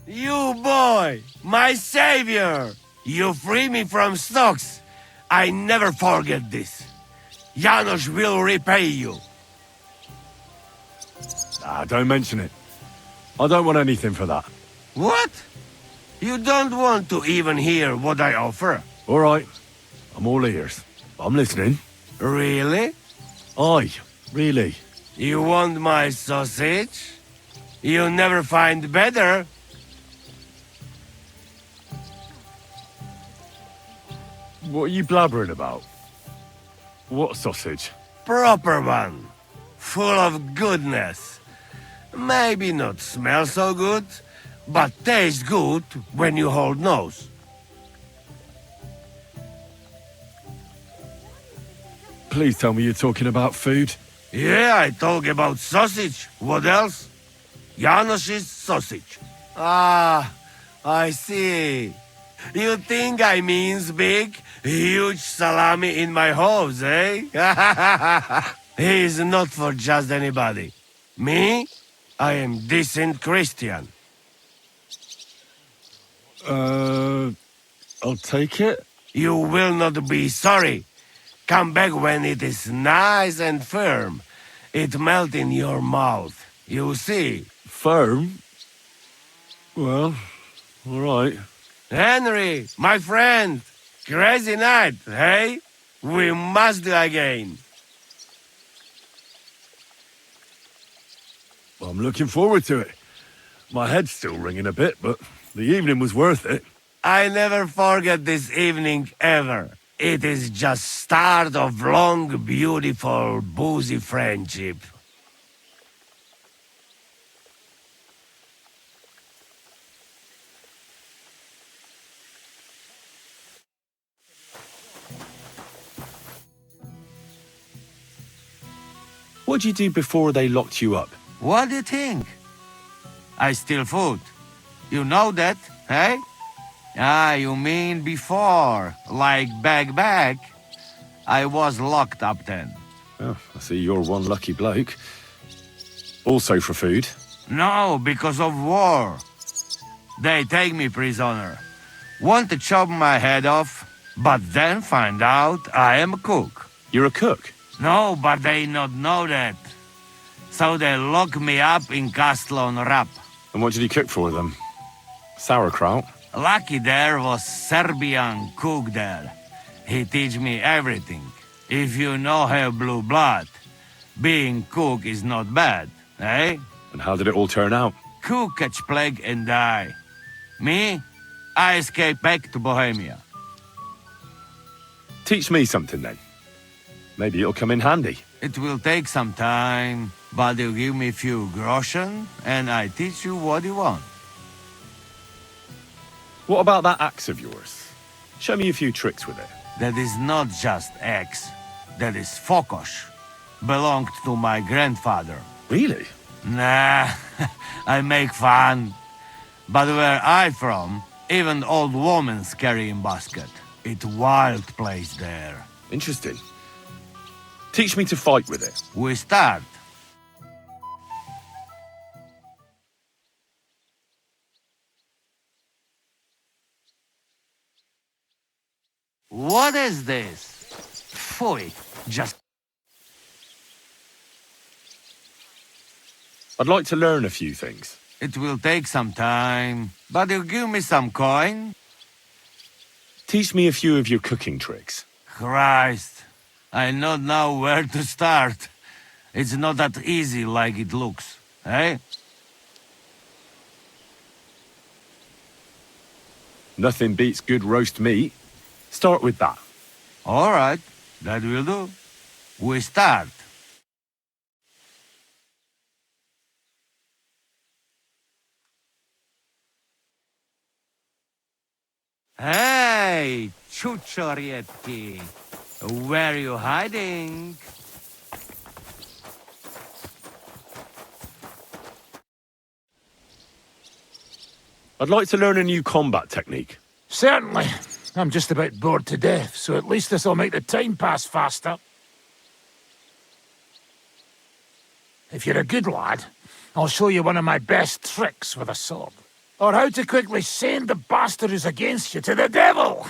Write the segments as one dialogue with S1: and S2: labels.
S1: You boy, my savior! You free me from stocks. I never forget this. Janos will repay you.
S2: Ah, don't mention it. I don't want anything for that.
S1: What? You don't want to even hear what I offer?
S2: All right. I'm all ears. I'm listening.
S1: Really?
S2: Aye, really.
S1: You want my sausage? You'll never find better.
S2: What are you blabbering about? What sausage?
S1: Proper one. Full of goodness. Maybe not smell so good, but taste good when you hold nose.
S2: Please tell me you're talking about food.
S1: Yeah, I talk about sausage. What else? Janos's sausage. Ah, I see. You think I means big, huge salami in my hose, eh? He's not for just anybody. Me? I am decent Christian.
S2: I'll take it.
S1: You will not be sorry. Come back when it is nice and firm. It melt in your mouth. You see.
S2: Firm? Well, all right.
S1: Henry, my friend. Crazy night, hey? We must do again.
S2: Well, I'm looking forward to it. My head's still ringing a bit, but the evening was worth it.
S1: I never forget this evening ever. It is just start of long, beautiful, boozy friendship.
S2: What'd you do before they locked you up?
S1: What do you think? I steal food. You know that, hey? Ah, you mean before, like back. I was locked up then.
S2: Oh, I see you're one lucky bloke. Also for food.
S1: No, because of war. They take me prisoner. Want to chop my head off, but then find out I am a cook.
S2: You're a cook?
S1: No, but they not know that. So they lock me up in Castle on Rap.
S2: And what did you cook for them? Sauerkraut?
S1: Lucky there was Serbian cook there. He teach me everything. If you no have blue blood, being cook is not bad, eh?
S2: And how did it all turn out?
S1: Cook catch plague and die. Me? I escape back to Bohemia.
S2: Teach me something then. Maybe it'll come in handy.
S1: It will take some time, but you give me few groschen and I teach you what you want.
S2: What about that axe of yours? Show me a few tricks with it.
S1: That is not just axe. That is focus. Belonged to my grandfather.
S2: Really?
S1: Nah, I make fun. But where I from, even old women carry in basket. It's wild place there.
S2: Interesting. Teach me to fight with it.
S1: We start. What is this? Pfui, just...
S2: I'd like to learn a few things.
S1: It will take some time, but you give me some coin?
S2: Teach me a few of your cooking tricks.
S1: Christ, I don't know where to start. It's not that easy like it looks, eh?
S2: Nothing beats good roast meat. Start with that.
S1: All right, that will do. We start. Hey, Ciucciorietti, where are you hiding?
S2: I'd like to learn a new combat technique.
S3: Certainly. I'm just about bored to death, so at least this'll make the time pass faster. If you're a good lad, I'll show you one of my best tricks with a sword. or how to quickly send the bastard who's against you to the devil.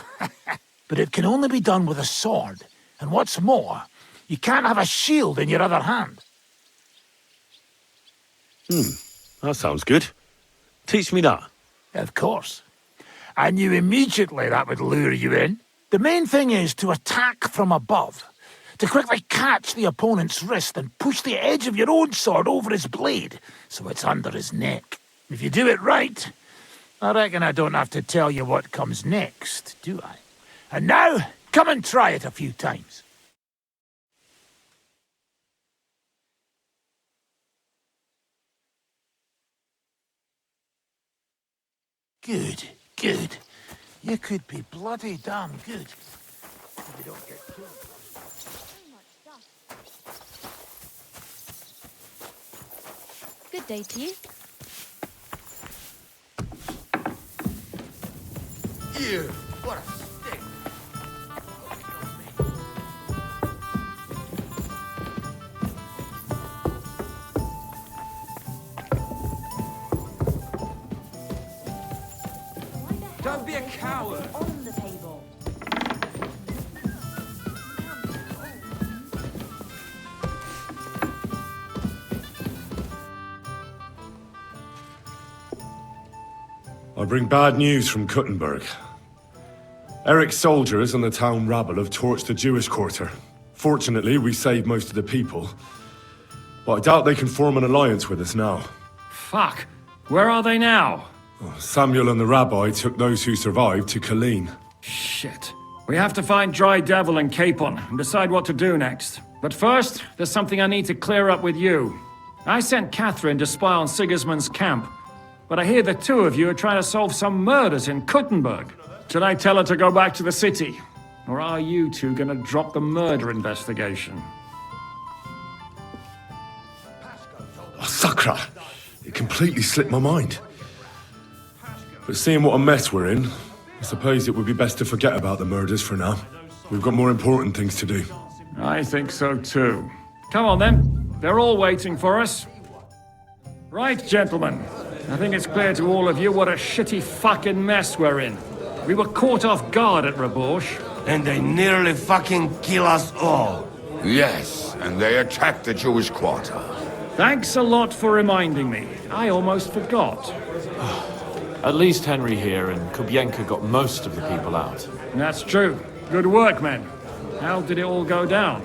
S3: But it can only be done with a sword, and what's more, you can't have a shield in your other hand.
S2: That sounds good. Teach me that.
S3: Of course. I knew immediately that would lure you in. The main thing is to attack from above, to quickly catch the opponent's wrist and push the edge of your own sword over his blade, so it's under his neck. If you do it right, I reckon I don't have to tell you what comes next, do I? And now, come and try it a few times. Good, good. You could be bloody damn good. If you don't get killed.
S4: Good day to you.
S3: Ew, what a stick.
S5: Don't be a coward.
S4: On the table.
S2: I bring bad news from Kuttenberg. Eric's soldiers and the town rabble have torched the Jewish quarter. Fortunately, we saved most of the people. But I doubt they can form an alliance with us now.
S5: Fuck. Where are they now?
S2: Samuel and the rabbi took those who survived to Colleen.
S5: Shit. We have to find Dry Devil and Capon and decide what to do next. But first, there's something I need to clear up with you. I sent Katherine to spy on Sigismund's camp, but I hear the two of you are trying to solve some murders in Kuttenberg. Should I tell her to go back to the city? Or are you two gonna drop the murder investigation?
S2: Oh, Sakra! It completely slipped my mind. But seeing what a mess we're in, I suppose it would be best to forget about the murders for now. We've got more important things to do.
S5: I think so too. Come on then. They're all waiting for us. Right, gentlemen. I think it's clear to all of you what a shitty fucking mess we're in. We were caught off guard at Rabosh.
S1: And they nearly fucking kill us all.
S6: Yes, and they attacked the Jewish quarter.
S5: Thanks a lot for reminding me. I almost forgot.
S7: At least Henry here and Kubienka got most of the people out.
S5: That's true. Good work, men. How did it all go down?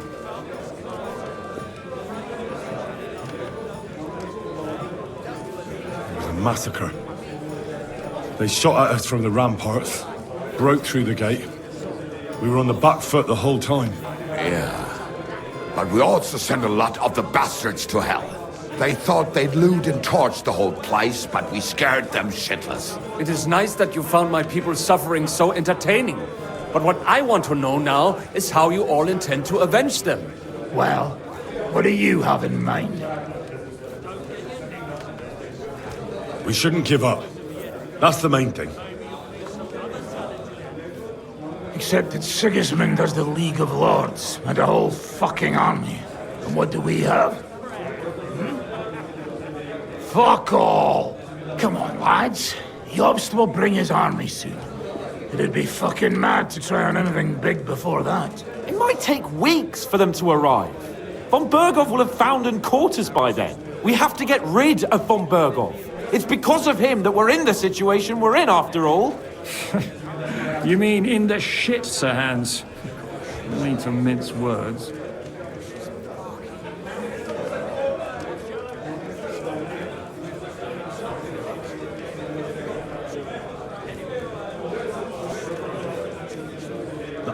S2: It was a massacre. They shot at us from the ramparts, broke through the gate. We were on the back foot the whole time.
S6: Yeah. But we also sent a lot of the bastards to hell. They thought they'd loot and torch the whole place, but we scared them shitless.
S7: It is nice that you found my people's suffering so entertaining. But what I want to know now is how you all intend to avenge them.
S3: Well, what do you have in mind?
S2: We shouldn't give up. That's the main thing.
S3: Except that Sigismund has the League of Lords and a whole fucking army. And what do we have? Fuck all! Come on, lads. Jobst will bring his army soon. It'd be fucking mad to try on anything big before that.
S7: It might take weeks for them to arrive. Von Berghoff will have found and caught us by then. We have to get rid of Von Berghoff. It's because of him that we're in the situation we're in, after all.
S5: You mean in the shit, Sir Hans? No need to mince words.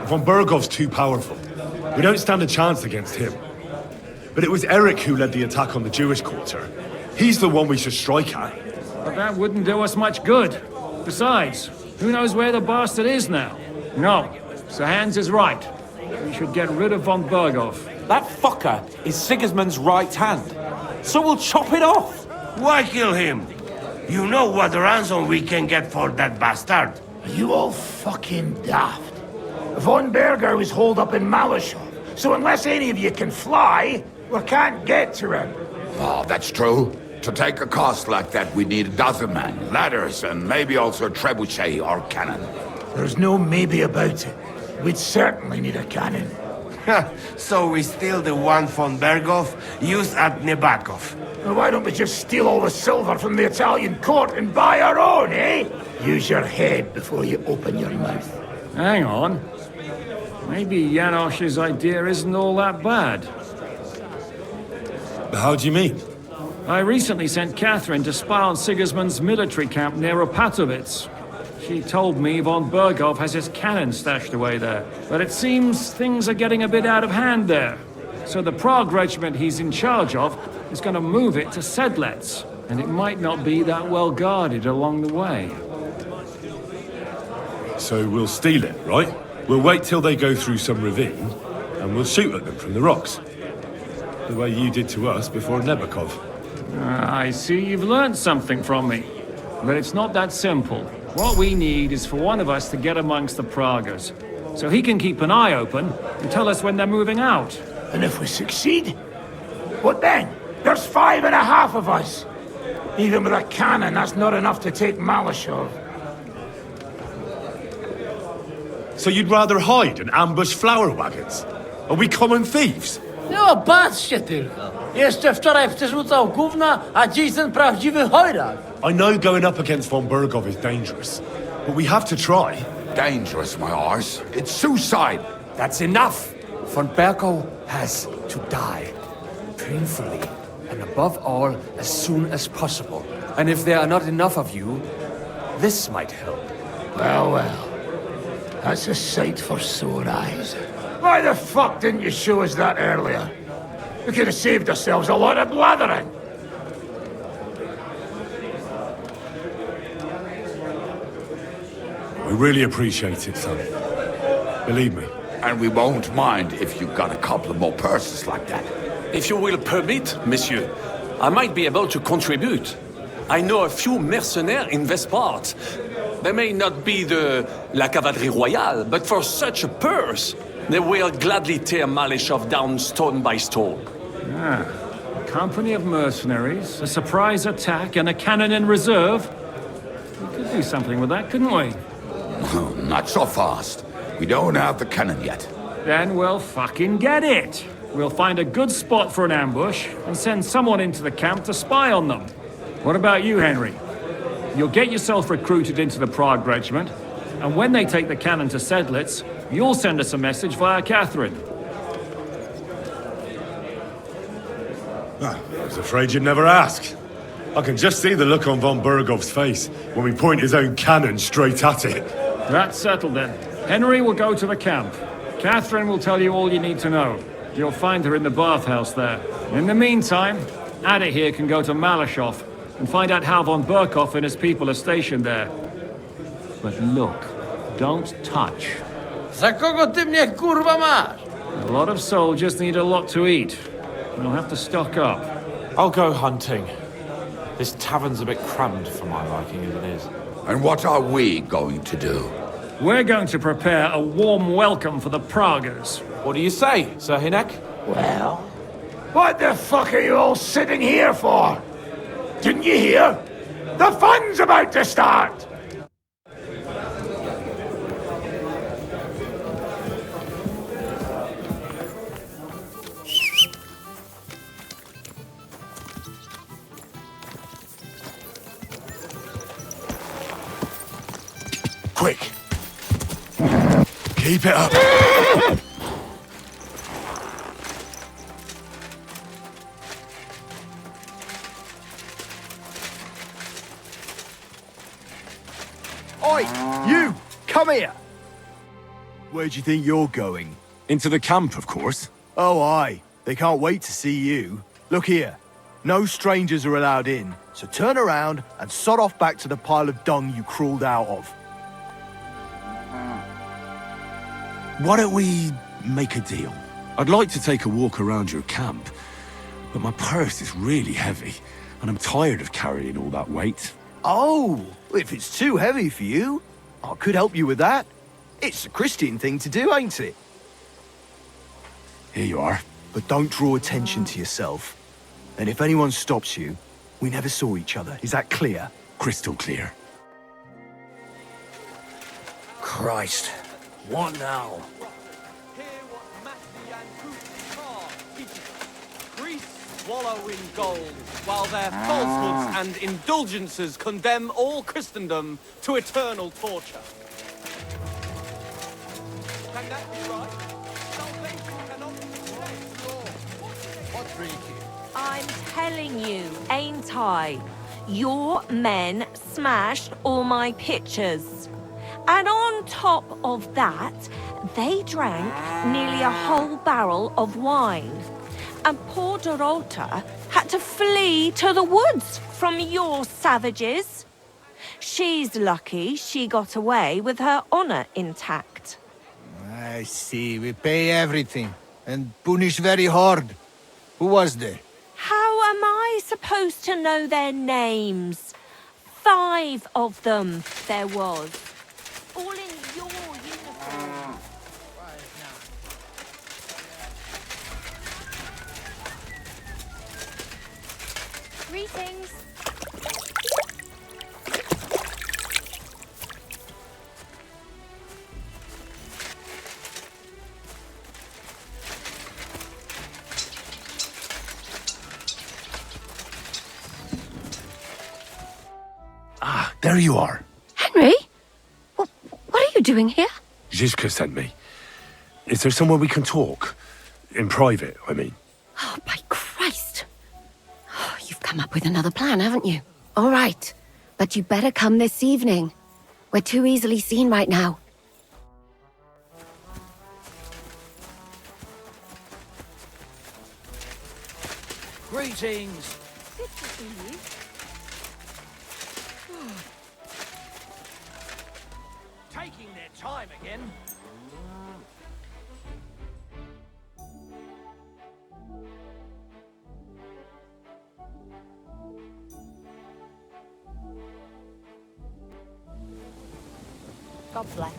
S2: Von Berghoff's too powerful. We don't stand a chance against him. But it was Eric who led the attack on the Jewish quarter. He's the one we should strike at.
S5: But that wouldn't do us much good. Besides, who knows where the bastard is now? No, Sir Hans is right. We should get rid of Von Berghoff.
S7: That fucker is Sigismund's right hand. So we'll chop it off.
S1: Why kill him? You know what ransom we can get for that bastard.
S3: You all fucking daft. Von Berger is holed up in Malashov, so unless any of you can fly, we can't get to him.
S6: Oh, that's true. To take a cost like that, we need a dozen men, ladders, and maybe also a trebuchet or cannon.
S3: There's no maybe about it. We'd certainly need a cannon.
S1: So we steal the one von Berghoff, used at Nebakov.
S3: Well, why don't we just steal all the silver from the Italian court and buy our own, eh? Use your head before you open your mouth.
S5: Hang on. Maybe Janosch's idea isn't all that bad.
S2: How do you mean?
S5: I recently sent Katherine to spy on Sigismund's military camp near Opatowitz. She told me von Berghoff has his cannon stashed away there. But it seems things are getting a bit out of hand there. So the Prague regiment he's in charge of is going to move it to Sedlec. And it might not be that well guarded along the way.
S2: So we'll steal it, right? We'll wait till they go through some ravine, and we'll shoot at them from the rocks. The way you did to us before Nebakov.
S5: I see you've learned something from me. But it's not that simple. What we need is for one of us to get amongst the Praguers, so he can keep an eye open and tell us when they're moving out.
S3: And if we succeed, what then? There's 5.5 of us. Even with a cannon, that's not enough to take Malashov.
S2: So you'd rather hide and ambush flower wagons? Are we common thieves?
S8: No, patrzcie tylko. Jeszcze wczoraj przerzucał gówna, a dziś ten prawdziwy chojrak.
S2: I know going up against von Berghoff is dangerous, but we have to try.
S6: Dangerous, my arse. It's suicide.
S9: That's enough! Von Berghoff has to die. Painfully. And above all, as soon as possible. And if there are not enough of you, this might help.
S3: Well, well. That's a sight for sore eyes. Why the fuck didn't you show us that earlier? We could have saved ourselves a lot of blathering.
S2: We really appreciate it, son. Believe me.
S6: And we won't mind if you got a couple of more purses like that.
S9: If you will permit, monsieur, I might be able to contribute. I know a few mercenaires in this part. They may not be la cavalerie royale, but for such a purse, they will gladly tear Malashov down stone by stone.
S5: Ah, a company of mercenaries, a surprise attack, and a cannon in reserve. We could do something with that, couldn't we?
S6: Not so fast. We don't have the cannon yet.
S5: Then we'll fucking get it. We'll find a good spot for an ambush and send someone into the camp to spy on them. What about you, Henry? You'll get yourself recruited into the Prague regiment, and when they take the cannon to Sedlec, you'll send us a message via Katherine.
S2: I was afraid you'd never ask. I can just see the look on von Berghoff's face when we point his own cannon straight at it.
S5: That's settled then. Henry will go to the camp. Katherine will tell you all you need to know. You'll find her in the bathhouse there. In the meantime, Ada here can go to Malashov and find out how von Berghoff and his people are stationed there. But look, don't touch.
S8: Za kogo ty mnie kurwa masz?
S5: A lot of soldiers need a lot to eat. We'll have to stock up.
S7: I'll go hunting. This tavern's a bit crammed for my liking as it is.
S6: And what are we going to do?
S5: We're going to prepare a warm welcome for the Praguers.
S7: What do you say, Sir Hinek?
S3: Well, what the fuck are you all sitting here for? Didn't you hear? The fun's about to start!
S2: Quick! Keep it up!
S10: Oi! You! Come here! Where do you think you're going?
S2: Into the camp, of course.
S10: Oh, aye. They can't wait to see you. Look here. No strangers are allowed in, so turn around and sod off back to the pile of dung you crawled out of.
S11: Why don't we make a deal? I'd like to take a walk around your camp, but my purse is really heavy, and I'm tired of carrying all that weight.
S10: Oh, if it's too heavy for you, I could help you with that. It's a Christian thing to do, ain't it?
S11: Here you are.
S10: But don't draw attention to yourself. And if anyone stops you, We never saw each other. Is that clear?
S11: Crystal clear.
S8: Christ. What now?
S12: Priests wallow in gold, while their falsehoods and indulgences condemn all Christendom to eternal torture. Can that be right? Salvation cannot be saved. What's freaky?
S13: I'm telling you, ain't I? Your men smashed all my pictures. And on top of that, they drank nearly a whole barrel of wine. And poor Dorota had to flee to the woods from your savages. She's lucky she got away with her honor intact.
S10: I see. We pay everything. And punish very hard. Who was there?
S13: How am I supposed to know their names? 5 of them there was. All in your uniform.
S4: Greetings.
S11: Ah, there you are.
S14: Henry? What are you doing here?
S11: Zizka sent me. Is there somewhere we can talk? In private, I mean.
S14: Oh, by Christ. Oh, you've come up with another plan, haven't you? All right. But you better come this evening. We're too easily seen right now.
S8: Greetings.
S13: Good to see you.
S8: Taking their time again.
S13: God bless.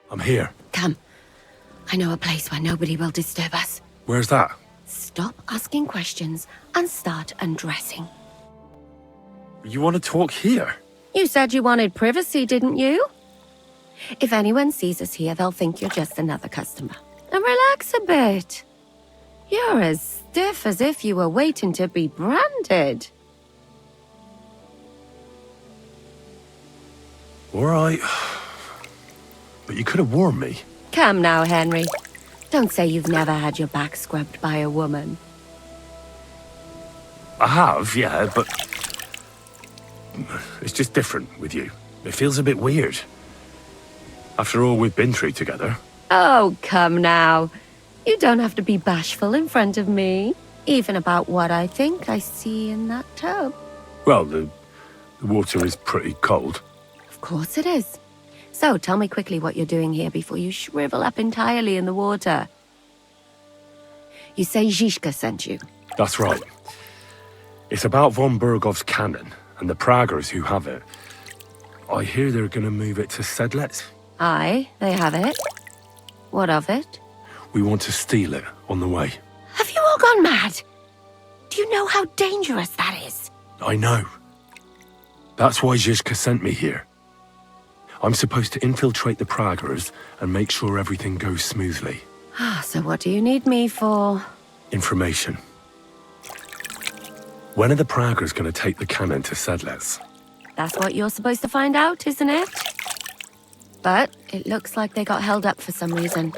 S11: I'm here.
S14: Come. I know a place where nobody will disturb us.
S11: Where's that?
S14: Stop asking questions and start undressing.
S11: You want to talk here?
S14: You said you wanted privacy, didn't you? If anyone sees us here, they'll think you're just another customer. And relax a bit. You're as stiff as if you were waiting to be branded.
S11: All right. But you could have warned me.
S14: Come now, Henry. Don't say you've never had your back scrubbed by a woman.
S11: I have, yeah, but... it's just different with you. It feels a bit weird. After all we've been through together.
S14: Oh, come now. You don't have to be bashful in front of me. Even about what I think I see in that tub.
S11: Well, the water is pretty cold.
S14: Of course it is. So, tell me quickly what you're doing here before you shrivel up entirely in the water. You say Zizka sent you?
S11: That's right. It's about von Bergov's cannon and the Praggers who have it. I hear they're going to move it to Skalitz.
S14: Aye, they have it. What of it?
S11: We want to steal it on the way.
S14: Have you all gone mad? Do you know how dangerous that is?
S11: I know. That's why Zizka sent me here. I'm supposed to infiltrate the Praggers and make sure everything goes smoothly.
S14: So what do you need me for?
S11: Information. When are the Praggers going to take the cannon to Skalitz?
S14: That's what you're supposed to find out, isn't it? But it looks like they got held up for some reason.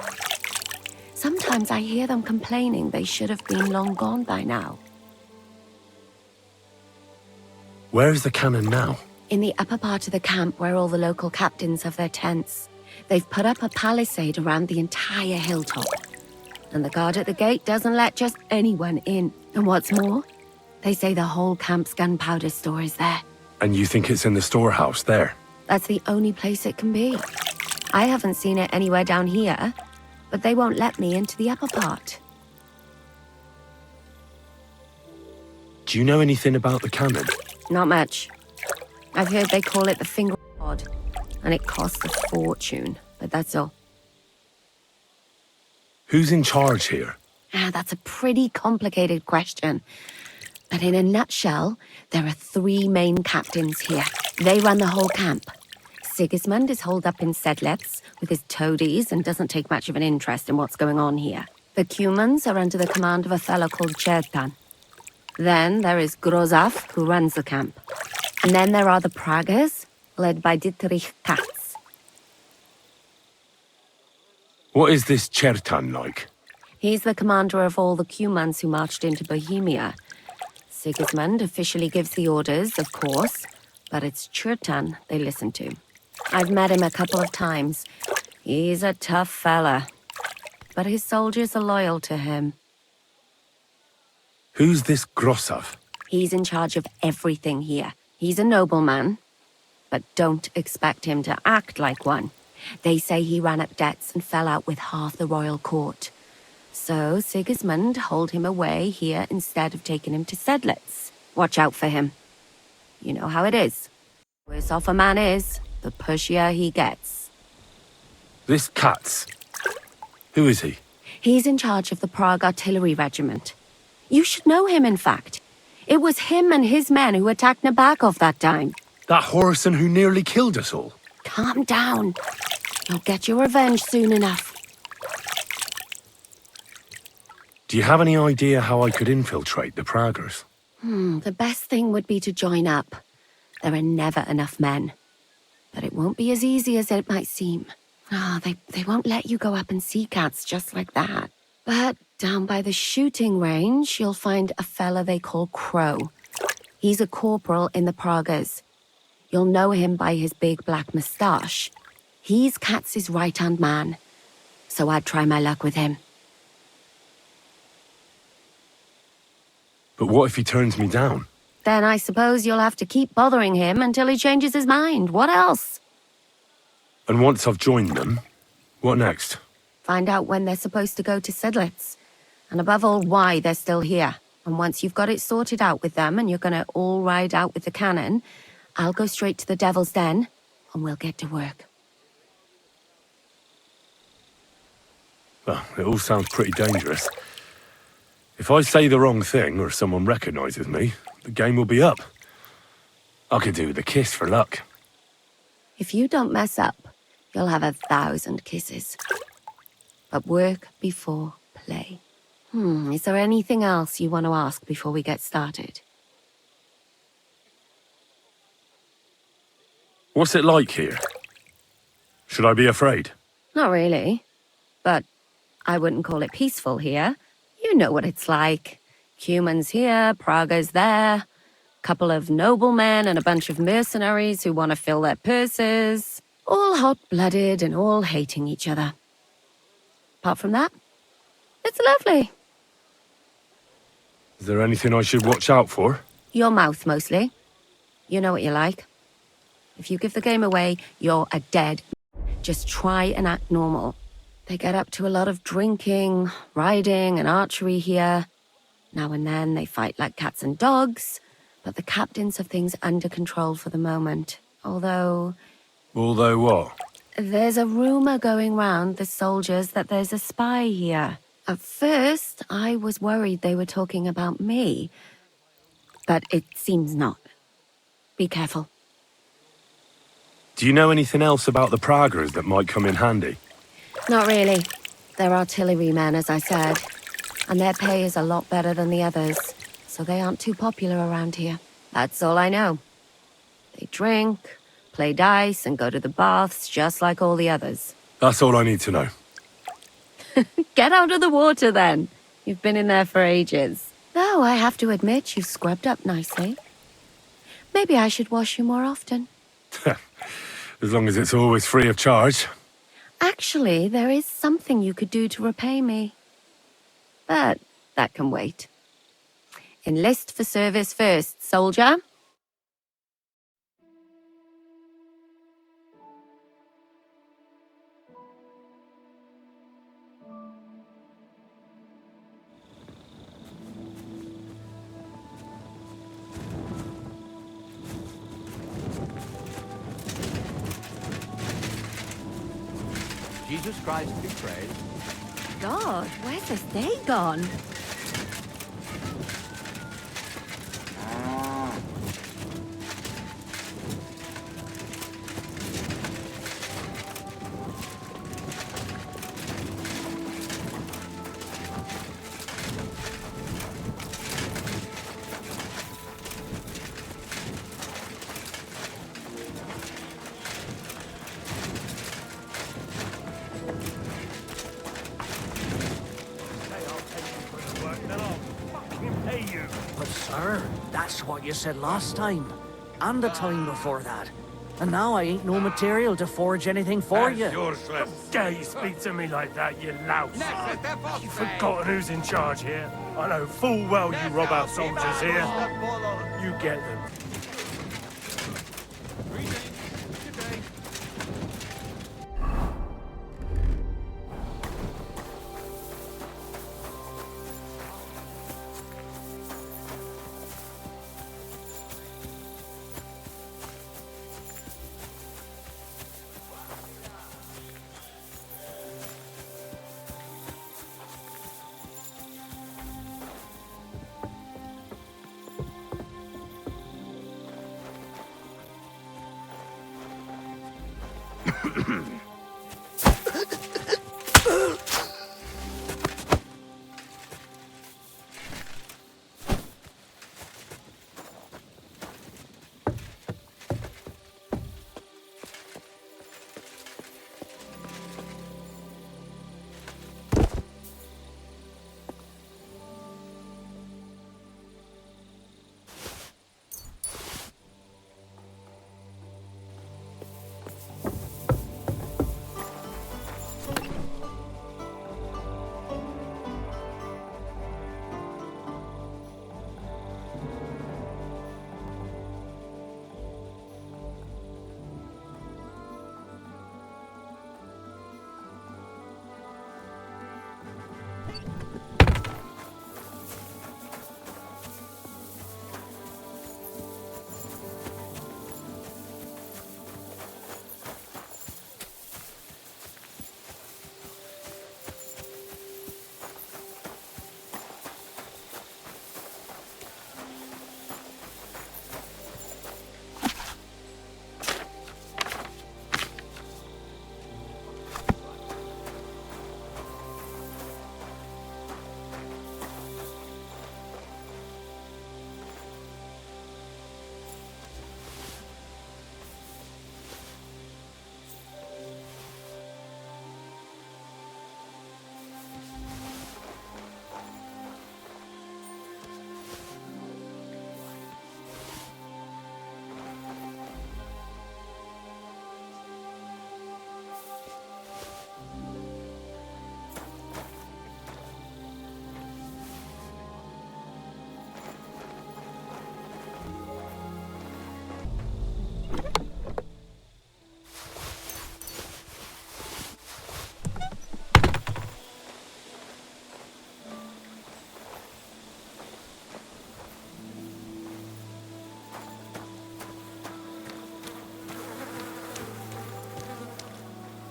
S14: Sometimes I hear them complaining they should have been long gone by now.
S11: Where is the cannon now?
S14: In the upper part of the camp where all the local captains have their tents. They've put up a palisade around the entire hilltop. And the guard at the gate doesn't let just anyone in. And what's more, they say the whole camp's gunpowder store is there.
S11: And you think it's in the storehouse there?
S14: That's the only place it can be. I haven't seen it anywhere down here, but they won't let me into the upper part.
S11: Do you know anything about the cannon?
S14: Not much. I've heard they call it the finger rod, and it costs a fortune, but that's all.
S11: Who's in charge here?
S14: That's a pretty complicated question. But in a nutshell, there are 3 main captains here. They run the whole camp. Sigismund is holed up in Skalitz with his toadies and doesn't take much of an interest in what's going on here. The Cumans are under the command of a fellow called Chertan. Then there is Grozaf, who runs the camp. And then there are the Pragas, led by Dietrich Katz.
S11: What is this Chertan like?
S14: He's the commander of all the Cumans who marched into Bohemia. Sigismund officially gives the orders, of course, but it's Chertan they listen to. I've met him a couple of times. He's a tough fella, but his soldiers are loyal to him.
S11: Who's this Grosov?
S14: He's in charge of everything here. He's a nobleman, but don't expect him to act like one. They say he ran up debts and fell out with half the royal court. So Sigismund hauled him away here instead of taking him to Skalitz. Watch out for him. You know how it is. Worse off a man is, the pushier he gets.
S11: This Katz. Who is he?
S14: He's in charge of the Prague Artillery Regiment. You should know him, in fact. It was him and his men who attacked Nabakov that time.
S11: That Horson who nearly killed us all.
S14: Calm down. You'll get your revenge soon enough.
S11: Do you have any idea how I could infiltrate the Praggers?
S14: The best thing would be to join up. There are never enough men. But it won't be as easy as it might seem. They won't let you go up and see cats just like that. But down by the shooting range, you'll find a fella they call Crow. He's a corporal in the Praggers. You'll know him by his big black moustache. He's Katz's right-hand man. So I'd try my luck with him.
S11: But what if he turns me down?
S14: Then I suppose you'll have to keep bothering him until he changes his mind. What else?
S11: And once I've joined them, what next?
S14: Find out when they're supposed to go to Skalitz. And above all, why they're still here. And once you've got it sorted out with them and you're gonna all ride out with the cannon, I'll go straight to the Devil's Den and we'll get to work.
S11: Well, it all sounds pretty dangerous. If I say the wrong thing or someone recognizes me, the game will be up. I could do the kiss for luck.
S14: If you don't mess up, you'll have 1,000 kisses. But work before play. Is there anything else you want to ask before we get started?
S11: What's it like here? Should I be afraid?
S14: Not really. But I wouldn't call it peaceful here. You know what it's like. Cumans here, Pragas there. Couple of noblemen and a bunch of mercenaries who want to fill their purses. All hot-blooded and all hating each other. Apart from that, it's lovely.
S11: Is there anything I should watch out for?
S14: Your mouth, mostly. You know what you like. If you give the game away, you're a dead. Just try and act normal. They get up to a lot of drinking, riding, and archery here. Now and then they fight like cats and dogs, but the captains have things under control for the moment. Although
S11: what?
S14: There's a rumor going round the soldiers that there's a spy here. At first, I was worried they were talking about me, but it seems not. Be careful.
S11: Do you know anything else about the Praggers that might come in handy?
S14: Not really. They're artillerymen, as I said. And their pay is a lot better than the others, so they aren't too popular around here. That's all I know. They drink, play dice, and go to the baths just like all the others.
S11: That's all I need to know.
S14: Get out of the water, then. You've been in there for ages. Though I have to admit, you've scrubbed up nicely. Maybe I should wash you more often.
S11: As long as it's always free of charge.
S14: Actually, there is something you could do to repay me. But that can wait. Enlist for service first, soldier.
S10: Jesus Christ be praised.
S14: God, where's this day gone?
S8: But sir, that's what you said last time. And the time before that. And now I ain't no material to forge anything for you.
S11: How dare you speak to me like that, you louse? You've forgotten who's in charge here. I know full well you rob our soldiers here. You get them.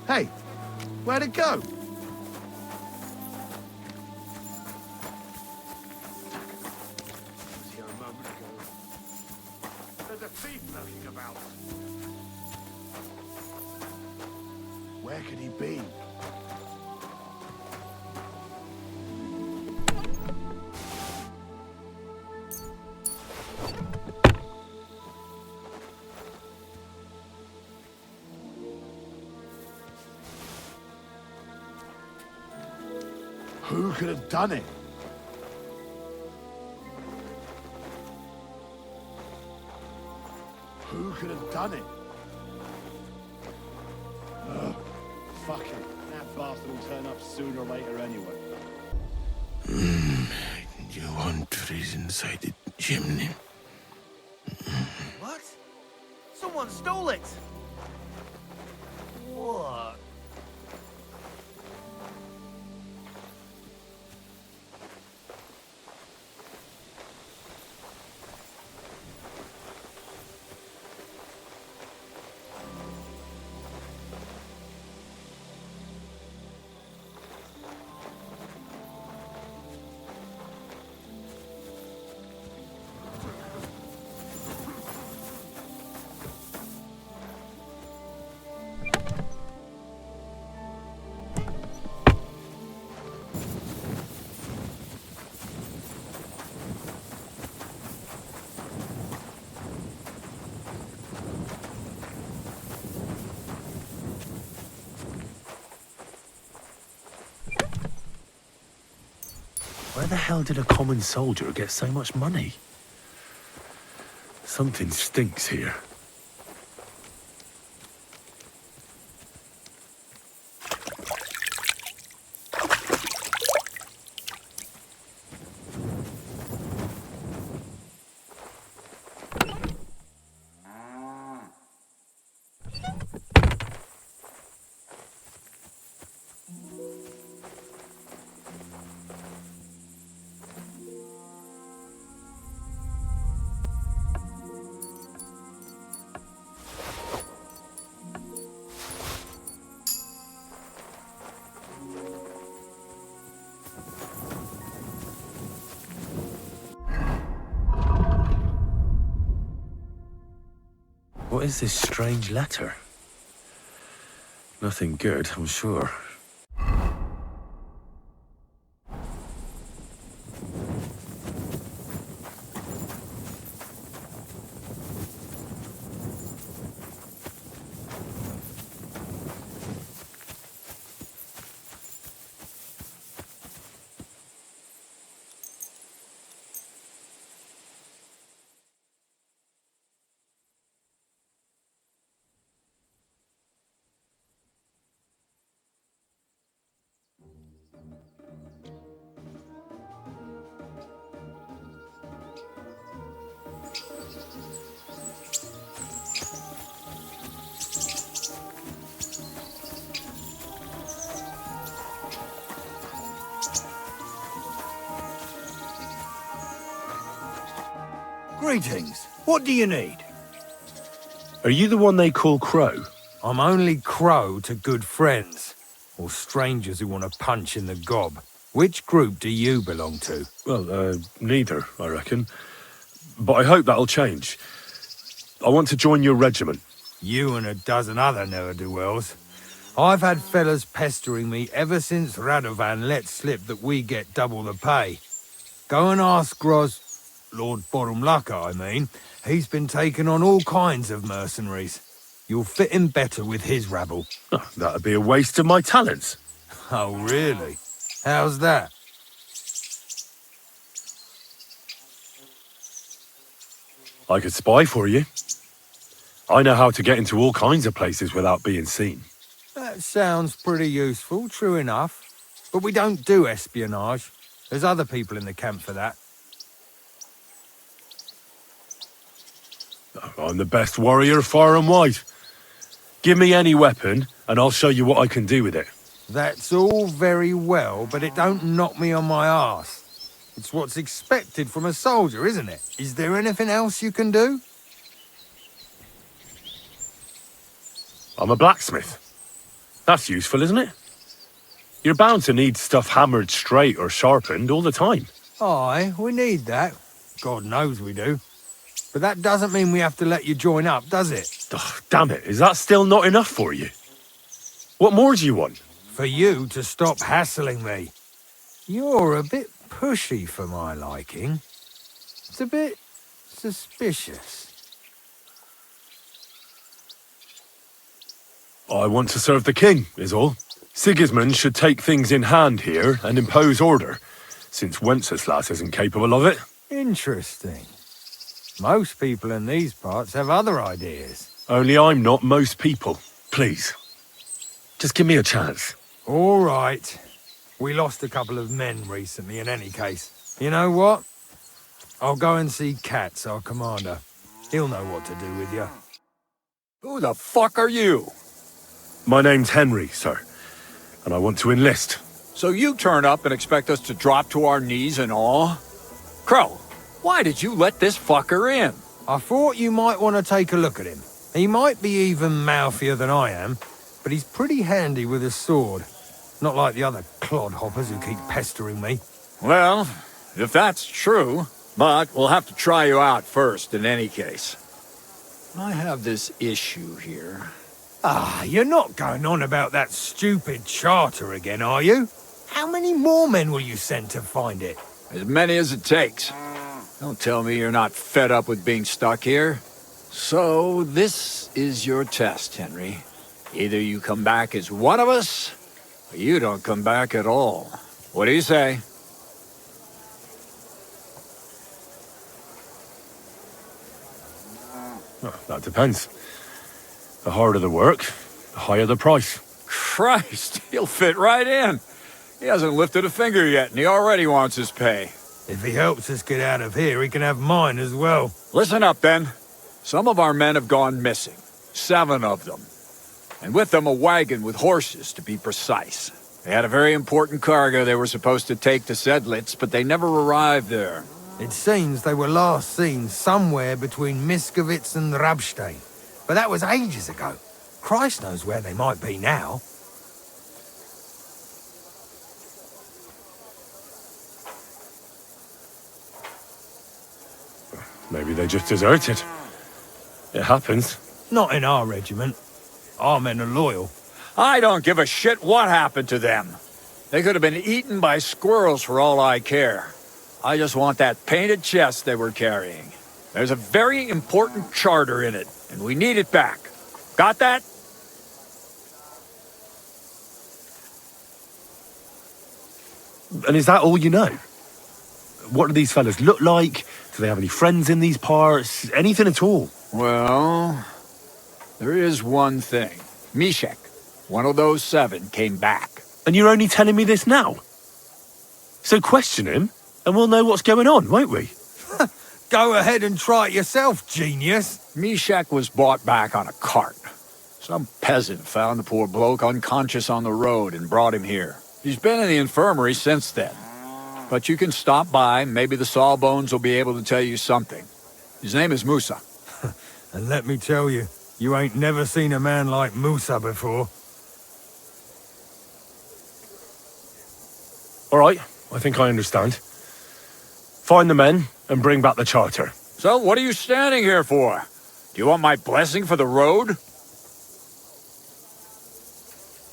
S10: Hey, where'd it go?
S11: Was here a moment ago. There's a thief lurking about.
S10: Where could he be? Who could have done it? Who could have done it? Ugh, fuck it. That bastard will turn up sooner or later anyway.
S1: You want trees inside the chimney?
S10: What? Someone stole it! What?
S11: Where the hell did a common soldier get so much money? Something stinks here. What is this strange letter? Nothing good, I'm sure.
S15: Greetings. What do you need?
S11: Are you the one they call Crow?
S15: I'm only Crow to good friends, or strangers who want to punch in the gob. Which group do you belong to?
S11: Well, neither, I reckon. But I hope that'll change. I want to join your regiment.
S15: You and a dozen other ne'er-do-wells. I've had fellas pestering me ever since Radovan let slip that we get double the pay. Go and ask Gros... Lord Borumlaka, I mean. He's been taking on all kinds of mercenaries. You'll fit in better with his rabble.
S11: Oh, that'd be a waste of my talents.
S15: Oh, really? How's that?
S11: I could spy for you. I know how to get into all kinds of places without being seen.
S15: That sounds pretty useful, true enough. But we don't do espionage. There's other people in the camp for that.
S11: I'm the best warrior far and wide. Give me any weapon, and I'll show you what I can do with it.
S15: That's all very well, but it don't knock me on my arse. It's what's expected from a soldier, isn't it? Is there anything else you can do?
S11: I'm a blacksmith. That's useful, isn't it? You're bound to need stuff hammered straight or sharpened all the time.
S15: Aye, we need that. God knows we do. But that doesn't mean we have to let you join up, does it?
S11: Oh, damn it, is that still not enough for you? What more do you want?
S15: For you to stop hassling me. You're a bit pushy for my liking. It's a bit suspicious.
S11: I want to serve the king, is all. Sigismund should take things in hand here and impose order, since Wenceslas isn't capable of it.
S15: Interesting. Most people in these parts have other ideas.
S11: Only I'm not most people. Please. Just give me a chance.
S15: All right. We lost a couple of men recently in any case. You know what? I'll go and see Katz, our commander. He'll know what to do with you.
S16: Who the fuck are you?
S11: My name's Henry, sir. And I want to enlist.
S16: So you turn up and expect us to drop to our knees in awe? Crow, why did you let this fucker in?
S15: I thought you might want to take a look at him. He might be even mouthier than I am, but he's pretty handy with a sword. Not like the other clodhoppers who keep pestering me.
S16: Well, if that's true, but we'll have to try you out first in any case. I have this issue here.
S15: Ah, you're not going on about that stupid charter again, are you? How many more men will you send to find it?
S16: As many as it takes. Don't tell me you're not fed up with being stuck here. So, this is your test, Henry. Either you come back as one of us, or you don't come back at all. What do you say?
S11: Well, that depends. The harder the work, the higher the price.
S16: Christ, he'll fit right in. He hasn't lifted a finger yet, and he already wants his pay.
S15: If he helps us get out of here, he can have mine as well.
S16: Listen up, then. Some of our men have gone missing. 7 of them. And with them a wagon with horses, to be precise. They had a very important cargo they were supposed to take to Skalitz, but they never arrived there.
S15: It seems they were last seen somewhere between Miskovitz and Rabstein. But that was ages ago. Christ knows where they might be now.
S11: Maybe they just deserted. It happens.
S15: Not in our regiment. Our men are loyal.
S16: I don't give a shit what happened to them. They could have been eaten by squirrels for all I care. I just want that painted chest they were carrying. There's a very important charter in it, and we need it back. Got that?
S11: And is that all you know? What do these fellas look like? Do they have any friends in these parts? Anything at all?
S16: Well, there is one thing. Mishek, one of those 7, came back.
S11: And you're only telling me this now? So question him, and we'll know what's going on, won't we?
S15: Go ahead and try it yourself, genius.
S16: Mishek was brought back on a cart. Some peasant found the poor bloke unconscious on the road and brought him here. He's been in the infirmary since then. But you can stop by, maybe the Sawbones will be able to tell you something. His name is Musa.
S15: And let me tell you, you ain't never seen a man like Musa before.
S11: All right, I think I understand. Find the men and bring back the charter.
S16: So what are you standing here for? Do you want my blessing for the road?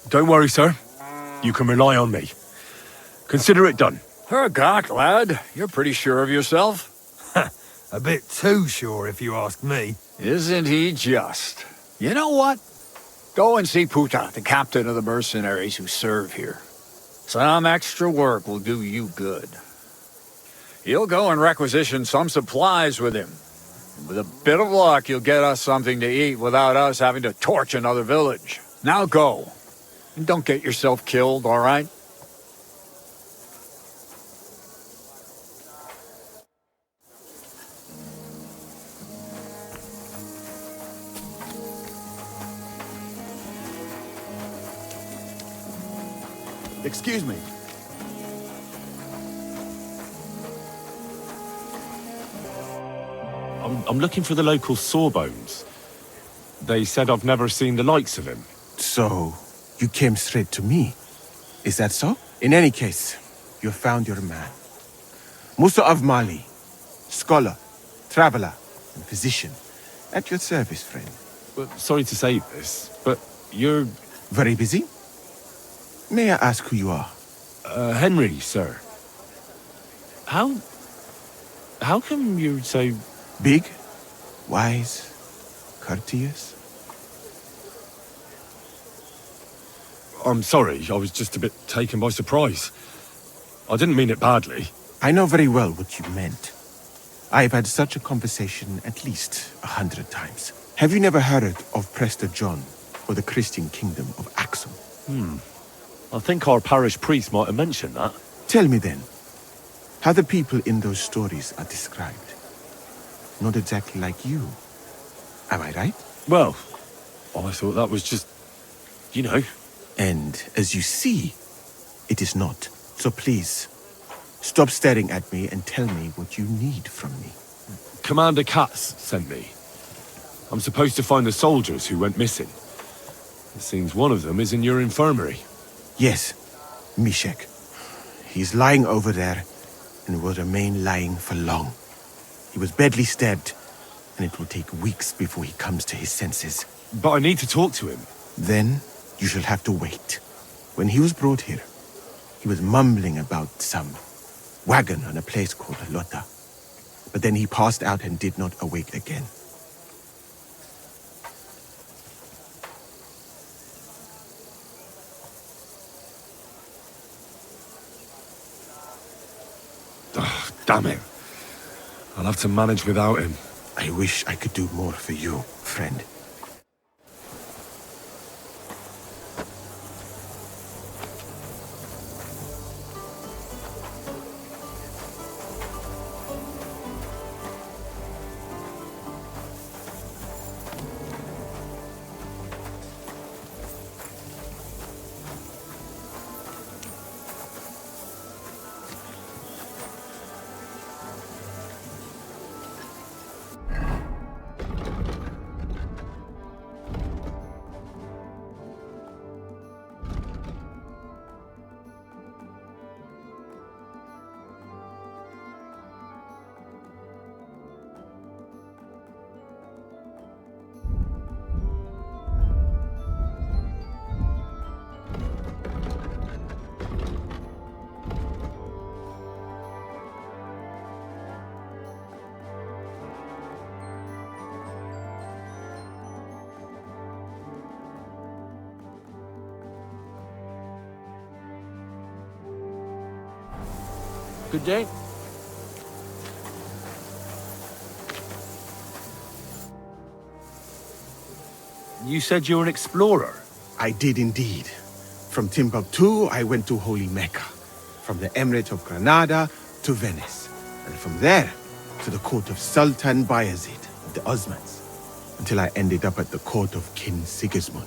S11: Don't worry, sir. You can rely on me. Consider it done.
S16: Hergott, lad. You're pretty sure of yourself.
S15: A bit too sure, if you ask me.
S16: Isn't he just? You know what? Go and see Puta, the captain of the mercenaries who serve here. Some extra work will do you good. He'll go and requisition some supplies with him. With a bit of luck, you'll get us something to eat without us having to torch another village. Now go. And don't get yourself killed, all right?
S10: Excuse me.
S11: I'm looking for the local Sawbones. They said I've never seen the likes of him.
S17: So, you came straight to me. Is that so? In any case, you found your man. Musa of Mali, scholar, traveler, and physician. At your service, friend.
S11: Well, sorry to say this, but you're...
S17: Very busy? May I ask who you are?
S11: Henry, sir. How come you're so...
S17: Big, wise, courteous?
S11: I'm sorry, I was just a bit taken by surprise. I didn't mean it badly.
S17: I know very well what you meant. I've had such a conversation at least 100 times. Have you never heard of Prester John or the Christian kingdom of Axum?
S11: I think our parish priest might have mentioned that.
S17: Tell me then, how the people in those stories are described. Not exactly like you. Am I right?
S11: Well, I thought that was just, you know.
S17: And as you see, it is not. So please, stop staring at me and tell me what you need from me.
S11: Commander Katz sent me. I'm supposed to find the soldiers who went missing. It seems one of them is in your infirmary.
S17: Yes, Mishek. He's lying over there and will remain lying for long. He was badly stabbed, and it will take weeks before he comes to his senses.
S11: But I need to talk to him.
S17: Then you shall have to wait. When he was brought here, he was mumbling about some wagon on a place called Lota. But then he passed out and did not awake again.
S11: Oh, damn it. I'll have to manage without him.
S17: I wish I could do more for you, friend.
S7: Good day.
S17: You said you're an explorer? I did indeed. From Timbuktu, I went to Holy Mecca. From the Emirate of Granada to Venice. And from there to the court of Sultan Bayezid of the Osmans. Until I ended up at the court of King Sigismund.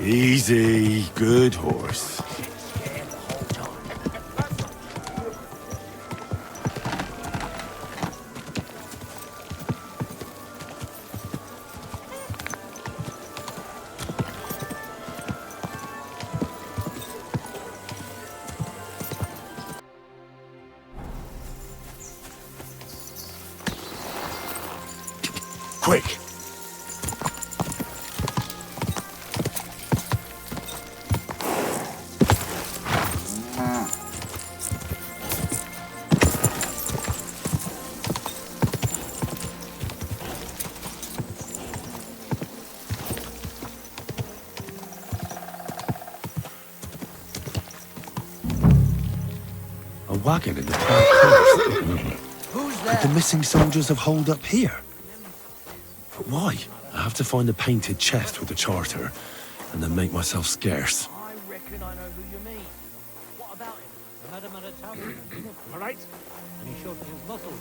S11: Easy, good horse.
S3: Quick!
S11: A wagon in the town close. Could the missing soldiers have holed up here? But why? I have to find a painted chest with the charter, and then make myself scarce.
S8: I reckon I know who you mean. What about him?
S18: I met him at a tavern. All right? And he showed me his muscles.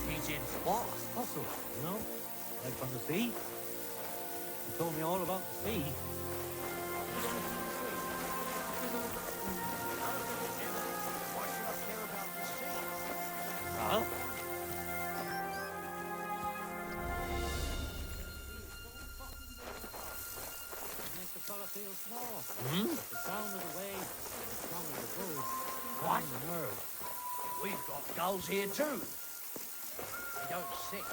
S8: He's in what?
S18: Muscles, you know? Like from the sea. He told me all about the sea.
S8: Huh?
S18: Makes the fella feel small.
S8: Hmm?
S18: The sound of the waves, the song of the bull,
S8: What?
S18: the nerve.
S8: We've got gulls here too. They don't sing,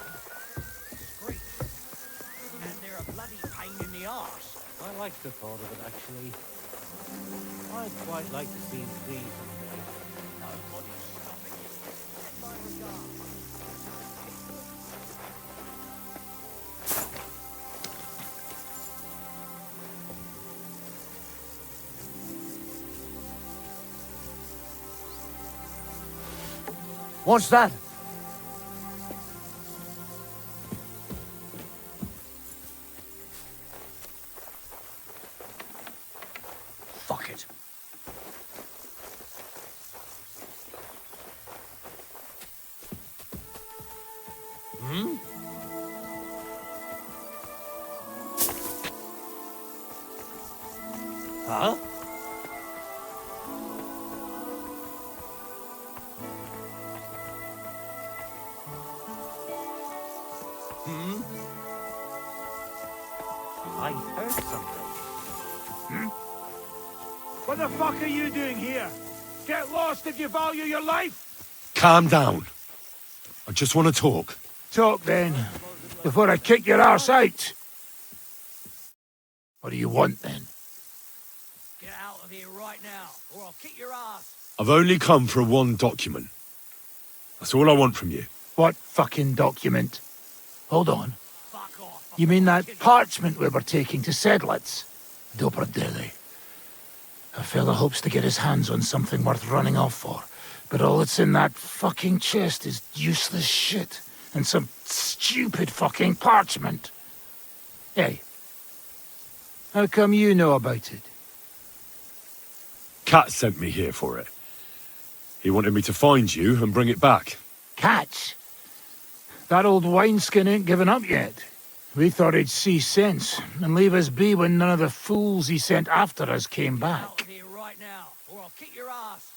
S8: they screech. And they're a bloody pain in the arse.
S18: I like the thought of it, actually. I'd quite like to see him free someday.
S8: Nobody's stopping you. Send my regards. What's that? Fuck it. Hmm? Huh? Hmm?
S3: I heard something. Hmm? What the fuck are you doing here? Get lost if you value your life!
S11: Calm down. I just want to talk.
S3: Talk then. before I kick your arse out. What do you want, then?
S8: Get out of here right now, or I'll kick your ass.
S2: I've only come for one document. That's all I want from you.
S3: What fucking document? Hold on. You mean that parchment we were taking to Skalitz? Dobra dele. A fella hopes to get his hands on something worth running off for, but all that's in that fucking chest is useless shit and some stupid fucking parchment. Hey, how come you know about it?
S2: Cat sent me here for it. He wanted me to find you and bring it back.
S3: Catch? That old wineskin ain't given up yet. We thought he'd see sense and leave us be when none of the fools he sent after us came back.
S8: Out of here right now, or I'll kick your ass.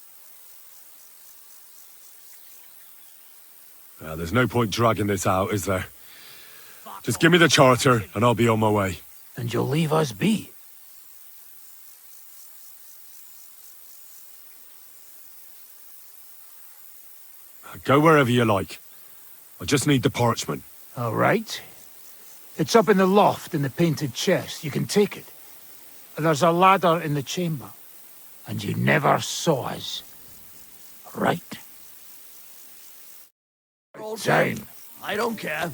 S2: There's no point dragging this out, is there? Just give me the charter and I'll be on my way.
S3: And you'll leave us be?
S2: Go wherever you like. I just need the parchment.
S3: All right. It's up in the loft in the painted chest. You can take it. There's a ladder in the chamber. And you never saw us. Right?
S8: Down. I don't care.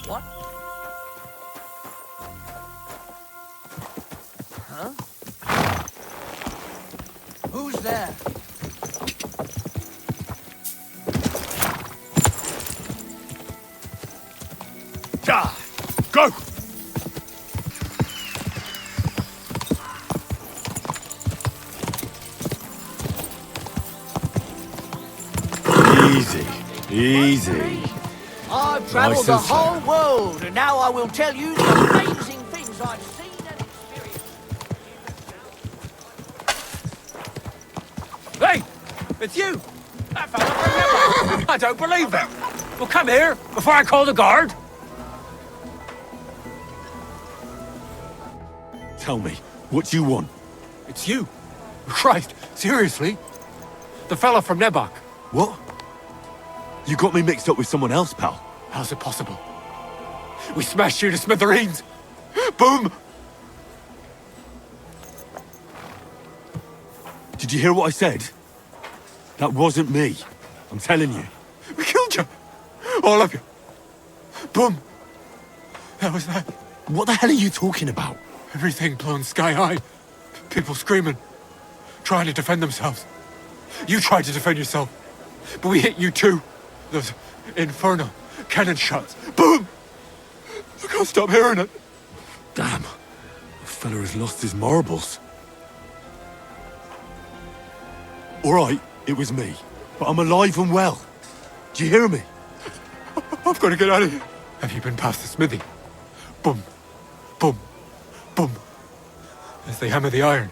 S8: What? Huh? Who's there?
S2: Go! Easy. Easy.
S8: I've travelled the whole world, and now I will tell you the amazing things I've seen and experienced.
S9: Hey! It's you! That fella from Never! I don't believe it! Well, come here, before I call the guard!
S2: Tell me, what do you want?
S9: It's you! Christ, seriously? The fella from Nebok.
S2: What? You got me mixed up with someone else, pal.
S9: How's it possible? We smashed you to smithereens! Boom!
S2: Did you hear what I said? That wasn't me. I'm telling you.
S9: We killed you! All of you! Boom! That was that.
S2: What the hell are you talking about?
S9: Everything blown sky high. People screaming. Trying to defend themselves. You tried to defend yourself. But we hit you too. Those infernal cannon shots. Boom! I can't stop hearing it.
S2: Damn. The fella has lost his marbles. Alright, it was me. But I'm alive and well. Do you hear me?
S9: I've got to get out of here. Have you been past the smithy? Boom. Boom. Boom. As they hammer the iron.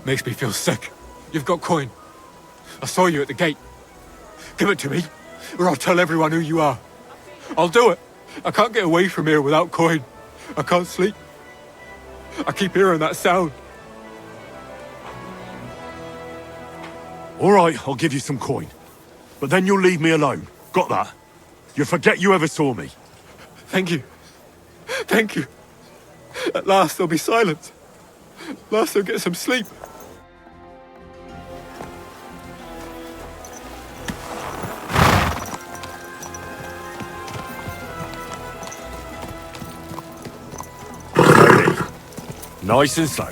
S9: Makes me feel sick. You've got coin. I saw you at the gate. Give it to me, or I'll tell everyone who you are. I'll do it. I can't get away from here without coin. I can't sleep. I keep hearing that sound.
S2: All right, I'll give you some coin. But then you'll leave me alone. Got that? You'll forget you ever saw me.
S9: Thank you. Thank you. At last there'll be silence. At last I'll get some sleep.
S2: Nice and slow.